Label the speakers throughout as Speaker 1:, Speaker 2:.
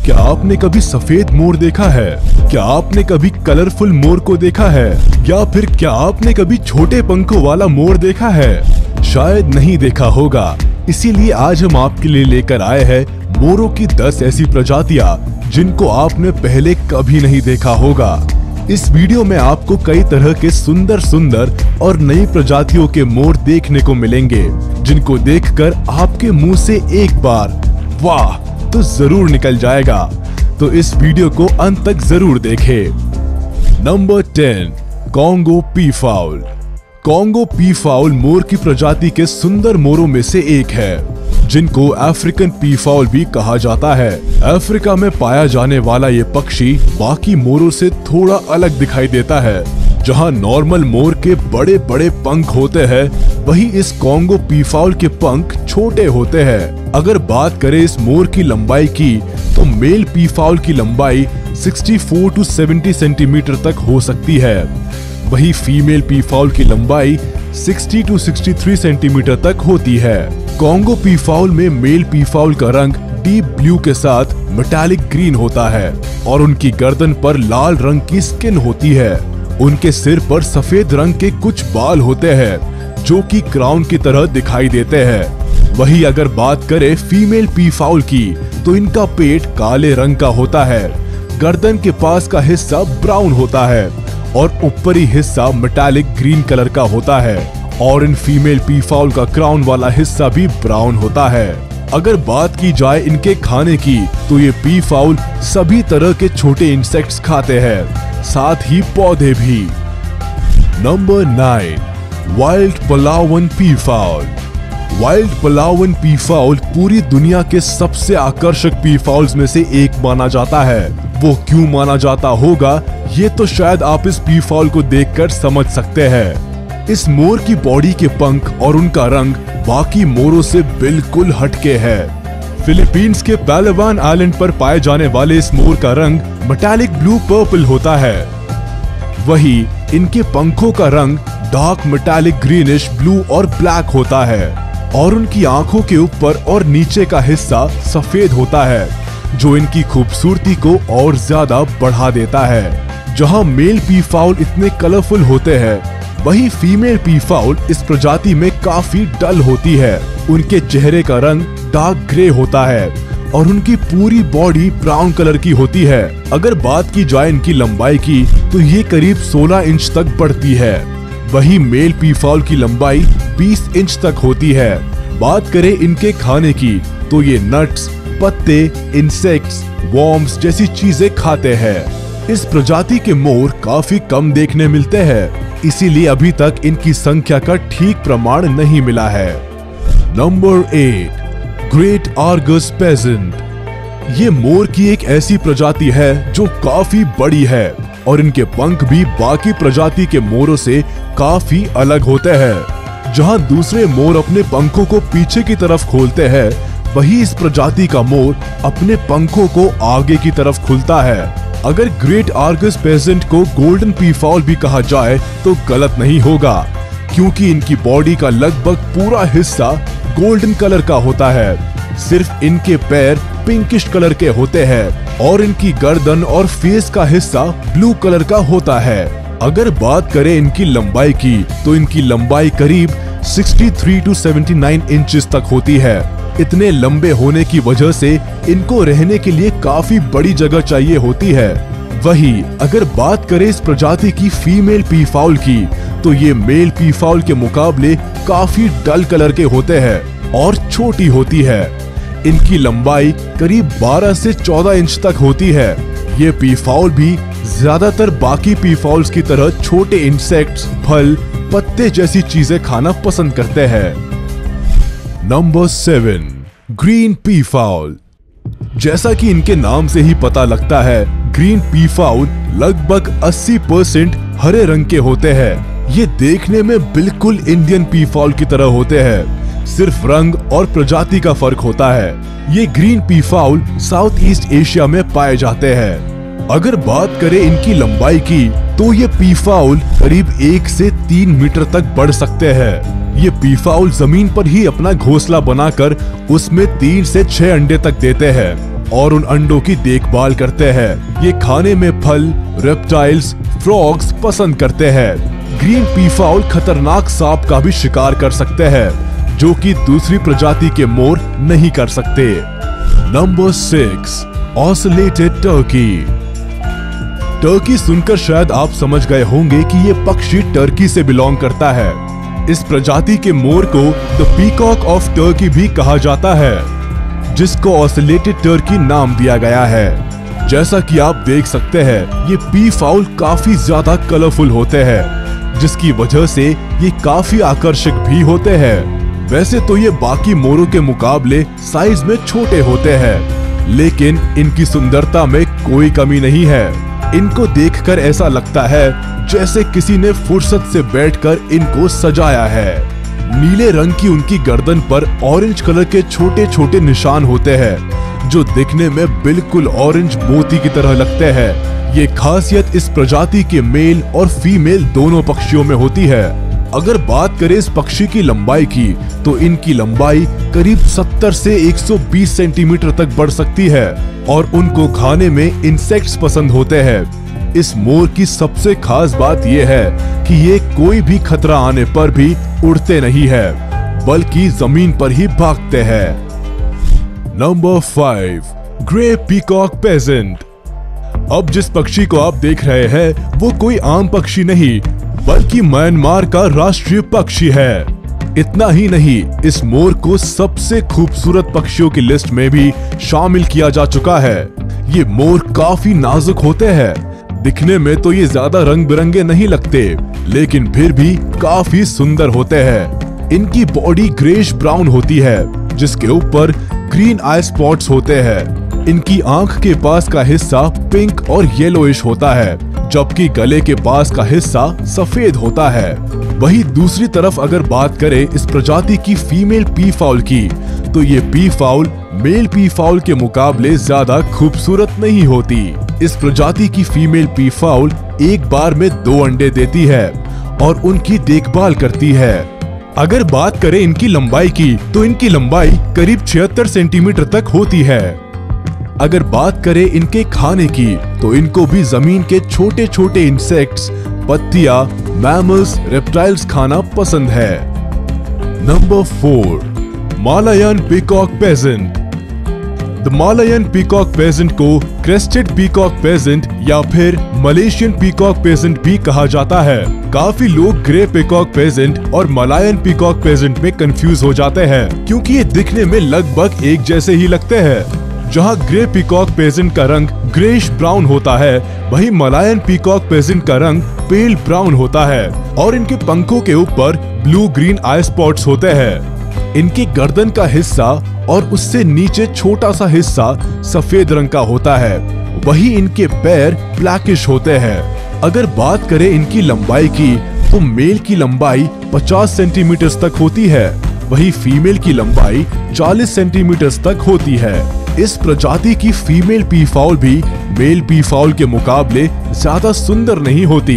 Speaker 1: क्या आपने कभी सफेद मोर देखा है? क्या आपने कभी कलरफुल मोर को देखा है? या फिर क्या आपने कभी छोटे पंखों वाला मोर देखा है? शायद नहीं देखा होगा। इसीलिए आज हम आपके लिए लेकर आए हैं मोरों की 10 ऐसी प्रजातियां जिनको आपने पहले कभी नहीं देखा होगा। इस वीडियो में आपको कई तरह के सुंदर सुंदर और नई प्रजातियों के मोर देखने को मिलेंगे, जिनको देखकर आपके मुंह से एक बार वाह तो जरूर निकल जाएगा। तो इस वीडियो को अंत तक जरूर देखें। Number 10, Congo peafowl. Congo peafowl मोर की प्रजाति के सुंदर मोरों में से एक है, जिनको अफ्रीकन पीफाउल भी कहा जाता है। अफ्रीका में पाया जाने वाला ये पक्षी बाकी मोरों से थोड़ा अलग दिखाई देता है। जहां नॉर्मल मोर के बड़े बड़े पंख होते हैं, वहीं इस कॉन्गो पीफाउल के पंख छोटे होते हैं। अगर बात करें इस मोर की लंबाई की, तो मेल पीफाउल की लंबाई 64 to 70 सेंटीमीटर तक हो सकती है। वहीं फीमेल पीफाउल की लंबाई 60 to 63 सेंटीमीटर तक होती है। कॉन्गो पीफाउल में मेल पीफाउल का रंग डीप ब्लू के साथ मेटालिक ग्रीन होता है और उनकी गर्दन पर लाल रंग की स्किन होती है। उनके सिर पर सफेद रंग के कुछ बाल होते हैं जो कि क्राउन की तरह दिखाई देते हैं। वहीं अगर बात करें फीमेल पीफाउल की, तो इनका पेट काले रंग का होता है, गर्दन के पास का हिस्सा ब्राउन होता है और ऊपरी हिस्सा मेटालिक ग्रीन कलर का होता है और इन फीमेल पीफाउल का क्राउन वाला हिस्सा भी ब्राउन होता है। अगर बात की जाए इनके खाने की, तो ये पीफाउल सभी तरह के छोटे इंसेक्ट्स खाते हैं, साथ ही पौधे भी। Number 9, wild Palawan peafowl. Wild Palawan peafowl पूरी दुनिया के सबसे आकर्षक पीफाउल्स में से एक माना जाता है। वो क्यों माना जाता होगा, ये तो शायद आप इस पीफाउल को देखकर समझ सकते हैं। इस मोर की बॉडी के पंख और उनका रंग बाकी मोरों से बिल्कुल हटके है। फिलीपींस के पैलावान आइलैंड पर पाए जाने वाले इस मोर का रंग मेटालिक ब्लू पर्पल होता है। वहीं इनके पंखों का रंग डार्क मेटालिक ग्रीनिश ब्लू और ब्लैक होता है और उनकी आंखों के ऊपर और नीचे का हिस्सा सफेद होता है, जो इनकी खूबसूरती को और ज्यादा बढ़ा देता है। जहां मेल पीफाउल इतने कलरफुल होते हैं, वहीं फीमेल पीफाउल इस प्रजाति में काफी डल होती है। उनके चेहरे का रंग डार्क ग्रे होता है और उनकी पूरी बॉडी ब्राउन कलर की होती है। अगर बात की जाए इनकी लंबाई की, तो ये करीब 16 इंच तक बढ़ती है। वहीं मेल पीफाउल की लंबाई 20 इंच तक होती है। बात करें इनके खाने की, तो ये नट्स, पत्ते, इंसेक्ट्स, वॉर्म्स जैसी चीजें खाते हैं। इस प्रजाति के मोर काफी कम देखने मिलते हैं, इसीलिए अभी तक इनकी संख्या का ठीक प्रमाण नहीं मिला है। Number 8, great argus pheasant. ये मोर की एक ऐसी प्रजाति है जो काफी बड़ी है और इनके पंख भी बाकी प्रजाति के मोरों से काफी अलग होते हैं। जहां दूसरे मोर अपने पंखों को पीछे की तरफ खोलते हैं, वहीं इस प्रजाति का मोर अपने पंखों को आगे की तरफ खुलता है। अगर ग्रेट आर्गस पेजेंट को गोल्डन पीफाउल भी कहा जाए तो गलत नहीं होगा, क्योंकि इनकी बॉडी का लगभग पूरा हिस्सा गोल्डन कलर का होता है। सिर्फ इनके पैर पिंकिश कलर के होते हैं और इनकी गर्दन और फेस का हिस्सा ब्लू कलर का होता है। अगर बात करें इनकी लंबाई की, तो इनकी लंबाई करीब 63 to 79 इंचेस तक होती है। इतने लंबे होने की वजह से इनको रहने के लिए काफी बड़ी जगह चाहिए होती है। वहीं अगर बात करें इस प्रजाति की फीमेल पीफाउल की, तो ये मेल पीफाउल के मुकाबले काफी डल कलर के होते हैं और छोटी होती है। इनकी लंबाई करीब 12 से 14 इंच तक होती है। ये पीफाउल भी ज्यादातर बाकी पीफाउल्स की तरह छोटे इंसेक्ट्स, फल, पत्ते जैसी चीजें खाना पसंद करते हैं। Number 7, green peafowl. जैसा कि इनके नाम से ही पता लगता है, ग्रीन पीफाउल लगभग 80% हरे रंग के होते हैं। ये देखने में बिल्कुल इंडियन पीफाउल की तरह होते हैं, सिर्फ रंग और प्रजाति का फर्क होता है। ये ग्रीन पीफाउल साउथ ईस्ट एशिया में पाए जाते हैं। अगर बात करें इनकी लंबाई की, तो ये पीफाउल करीब 1 से 3 मीटर तक बढ़ सकते हैं। ये पीफाउल जमीन पर ही अपना घोंसला बनाकर उसमें 3 से 6 अंडे तक देते हैं। और उन अंडों की देखभाल करते हैं। ये खाने में फल, रेप्टाइल्स, फ्रॉग्स पसंद करते हैं। ग्रीन पीफाउल खतरनाक सांप का भी शिकार कर सकते हैं, जो कि दूसरी प्रजाति के मोर नहीं कर सकते। Number 6, oscillated Turkey. टर्की सुनकर शायद आप समझ गए होंगे कि ये पक्षी टर्की से बिलोंग करता है। इस प्रजाति के मोर को द पीकॉक ऑफ टर्की भी कहा जाता है, जिसको ऑसिलेटेड टर्की नाम दिया गया है। जैसा कि आप देख सकते हैं, ये पीफाउल काफी ज्यादा कलरफुल होते हैं, जिसकी वजह से ये काफी आकर्षक भी होते हैं। वैसे तो ये बाकी मोरों के मुकाबले साइज में छोटे होते हैं, लेकिन इनकी सुंदरता में कोई कमी नहीं है। इनको देखकर ऐसा लगता है जैसे किसी ने फुर्सत से बैठकर इनको सजाया है। नीले रंग की उनकी गर्दन पर ऑरेंज कलर के छोटे छोटे निशान होते हैं, जो दिखने में बिल्कुल ऑरेंज मोती की तरह लगते हैं। ये खासियत इस प्रजाति के मेल और फीमेल दोनों पक्षियों में होती है। अगर बात करें इस पक्षी की लंबाई की, तो इनकी लंबाई करीब 70 से 120 सेंटीमीटर तक बढ़ सकती है और उनको खाने में इंसेक्ट्स पसंद होते हैं। इस मोर की सबसे खास बात यह है कि ये कोई भी खतरा आने पर भी उड़ते नहीं है, बल्कि जमीन पर ही भागते हैं। Number 5, grey peacock pheasant. अब जिस पक्षी को आप देख रहे हैं वो कोई आम पक्षी नहीं, बल्कि म्यांमार का राष्ट्रीय पक्षी है। इतना ही नहीं, इस मोर को सबसे खूबसूरत पक्षियों की लिस्ट में भी शामिल किया जा चुका है। ये मोर काफी नाजुक होते हैं। दिखने में तो ये ज्यादा रंग बिरंगे नहीं लगते, लेकिन फिर भी काफी सुंदर होते हैं। इनकी बॉडी ग्रेश ब्राउन होती है, जिसके ऊपर ग्रीन आई स्पॉट्स होते हैं। इनकी आंख के पास का हिस्सा पिंक और येलोइश होता है, जबकि गले के पास का हिस्सा सफेद होता है। वही दूसरी तरफ अगर बात करें इस प्रजाति की फीमेल पीफाउल की, तो ये पीफाउल मेल पीफाउल के मुकाबले ज्यादा खूबसूरत नहीं होती। इस प्रजाति की फीमेल पीफाउल एक बार में 2 अंडे देती है और उनकी देखभाल करती है। अगर बात करें इनकी लंबाई की, तो इनकी लंबाई करीब 76 सेंटीमीटर तक होती है। अगर बात करें इनके खाने की, तो इनको भी जमीन के छोटे छोटे इंसेक्ट्स, पत्तियां, मैमल्स, रेप्टाइल्स खाना पसंद है। Number 4, Malayan peacock pheasant. The Malayan peacock pheasant को क्रेस्टेड पीकॉक पेजेंट या फिर मलेशियन पीकॉक पेजेंट भी कहा जाता है। काफी लोग ग्रे पीकॉक पेजेंट और मलायन पीकॉक पेजेंट में कंफ्यूज हो जाते हैं, क्योंकि ये दिखने में लगभग एक जैसे ही लगते हैं। जहां ग्रे पीकॉक पेजेंट का रंग ग्रेश ब्राउन होता है, वहीं मलायन पीकॉक पेजेंट का रंग पेल ब्राउन होता है और इनके पंखों के ऊपर ब्लू ग्रीन आई स्पॉट्स होते हैं। इनकी गर्दन का हिस्सा और उससे नीचे छोटा सा हिस्सा सफेद रंग का होता है, वही इनके पैर ब्लैकिश होते हैं। अगर बात करें इनकी लंबाई की, तो मेल की लंबाई 50 सेंटीमीटर तक होती है, वही फीमेल की लंबाई 40 सेंटीमीटर तक होती है। इस प्रजाति की फीमेल पीफाउल भी मेल पीफाउल के मुकाबले ज्यादा सुंदर नहीं होती।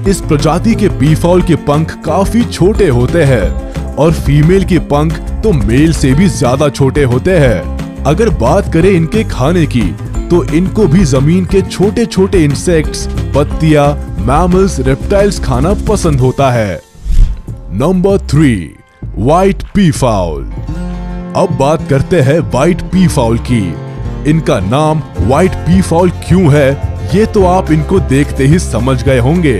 Speaker 1: इस प्रजाति के पीफाउल के पंख काफी छोटे होते हैं और फीमेल के पंख तो मेल से भी ज्यादा छोटे होते हैं। अगर बात करें इनके खाने की, तो इनको भी जमीन के छोटे छोटे इंसेक्ट्स, पत्तियां, मैमल्स, रेप्टाइल्स खाना पसंद होता है। Number 3, white peafowl. अब बात करते हैं व्हाइट पीफाउल की। इनका नाम व्हाइट पीफाउल क्यों है, ये तो आप इनको देखते ही समझ गए होंगे।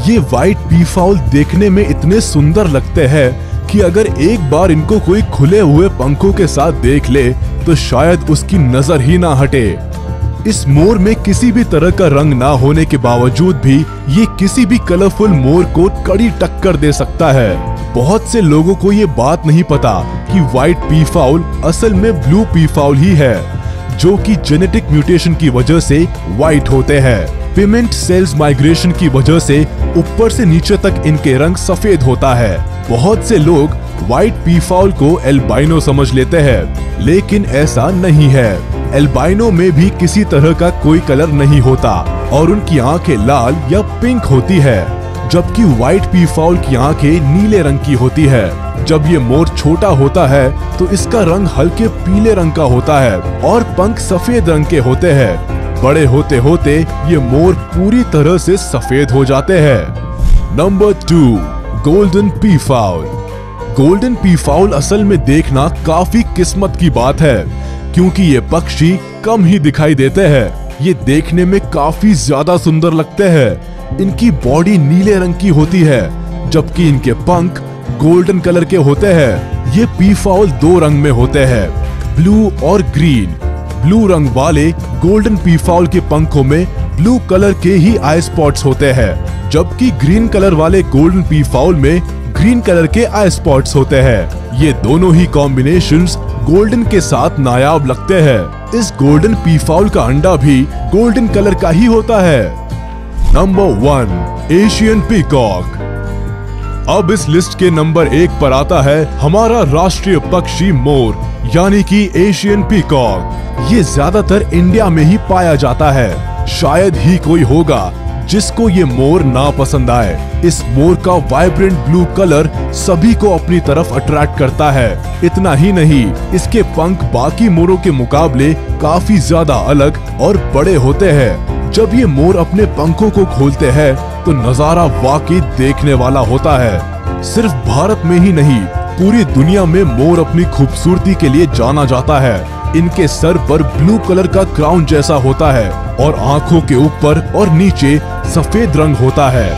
Speaker 1: ये व्हाइट पीफाउल देखने में इतने सुंदर लगते हैं कि अगर एक बार इनको कोई खुले हुए पंखों के साथ देख ले, तो शायद उसकी नजर ही ना हटे। इस मोर में किसी भी तरह का रंग ना होने के बावजूद भी ये किसी भी कलरफुल मोर को कड़ी टक्कर दे सकता है। बहुत से लोगों को ये बात नहीं पता कि व्हाइट पीफाउल असल में ब्लू पीफाउल ही है, जो कि जेनेटिक म्यूटेशन की वजह से व्हाइट होते हैं। पिगमेंट सेल्स माइग्रेशन की वजह से ऊपर से नीचे तक इनके रंग सफेद होता है। बहुत से लोग व्हाइट पीफाउल को एल्बाइनो समझ लेते हैं, लेकिन ऐसा नहीं है। एल्बाइनो में भी किसी तरह का कोई कलर नहीं होता और उनकी आंखें लाल या पिंक होती है, जबकि व्हाइट पीफाउल की आंखें नीले रंग की होती है। जब ये मोर छोटा होता है तो इसका रंग हल्के पीले रंग का होता है और पंख सफेद रंग के होते हैं। बड़े होते होते ये मोर पूरी तरह से सफेद हो जाते हैं। Number 2, golden peafowl. Golden peafowl असल में देखना काफी किस्मत की बात है, क्योंकि ये पक्षी कम ही दिखाई देते हैं। ये देखने में काफी ज्यादा सुंदर लगते हैं। इनकी बॉडी नीले रंग की होती है, जबकि इनके पंख गोल्डन कलर के होते हैं। ये पीफाउल 2 रंग में होते हैं, ब्लू और ग्रीन। ब्लू रंग वाले गोल्डन पीफाउल के पंखों में ब्लू कलर के ही आई स्पॉट्स होते हैं, जबकि ग्रीन कलर वाले गोल्डन पीफाउल में ग्रीन कलर के आई स्पॉट्स होते हैं। ये दोनों ही कॉम्बिनेशंस गोल्डन के साथ नायाब लगते हैं। इस गोल्डन पीफाउल का अंडा भी गोल्डन कलर का ही होता है। Number 1, Asian peacock. अब इस लिस्ट के नंबर 1 पर आता है हमारा राष्ट्रीय पक्षी मोर, यानी कि एशियन पीकॉक। ये ज्यादातर इंडिया में ही पाया जाता है। शायद ही कोई होगा जिसको ये मोर ना पसंद आए। इस मोर का वाइब्रेंट ब्लू कलर सभी को अपनी तरफ अट्रैक्ट करता है। इतना ही नहीं, इसके पंख बाकी मोरों के मुकाबले काफी ज्यादा अलग और बड़े होते हैं। जब ये मोर अपने पंखों को खोलते हैं तो नजारा वाकई देखने वाला होता है। सिर्फ भारत में ही नहीं, पूरी दुनिया में मोर अपनी खूबसूरती के लिए जाना जाता है। इनके सर पर ब्लू कलर का क्राउन जैसा होता है और आंखों के ऊपर और नीचे सफेद रंग होता है,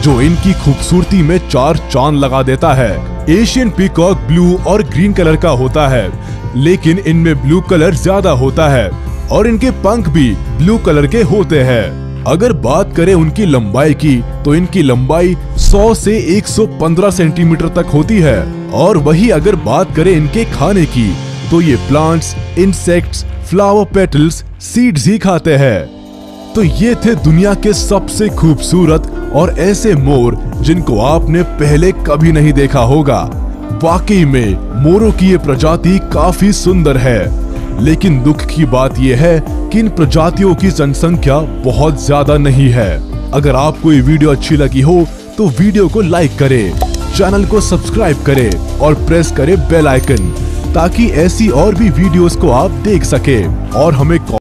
Speaker 1: जो इनकी खूबसूरती में 4 चांद लगा देता है। एशियन पीकॉक ब्लू और ग्रीन कलर का होता है, लेकिन इनमें ब्लू कलर ज्यादा होता है और इनके पंख भी ब्लू कलर के होते हैं। अगर बात करें उनकी लंबाई की, तो इनकी लंबाई 100 से 115 सेंटीमीटर तक होती है। और वही अगर बात करें इनके खाने की, तो ये plants, insects, flower petals, seeds ही खाते हैं। तो ये थे दुनिया के सबसे खूबसूरत और ऐसे मोर जिनको आपने पहले कभी नहीं देखा होगा। वाकई में मोरों की ये प्रजाति काफी सुंदर है, लेकिन दुख की बात यह है कि इन प्रजातियों की जनसंख्या बहुत ज्यादा नहीं है। अगर आपको ये वीडियो अच्छी लगी हो तो वीडियो को लाइक करें, चैनल को सब्सक्राइब करें और प्रेस करें बेल आइकन, ताकि ऐसी और भी वीडियोस को आप देख सके और हमें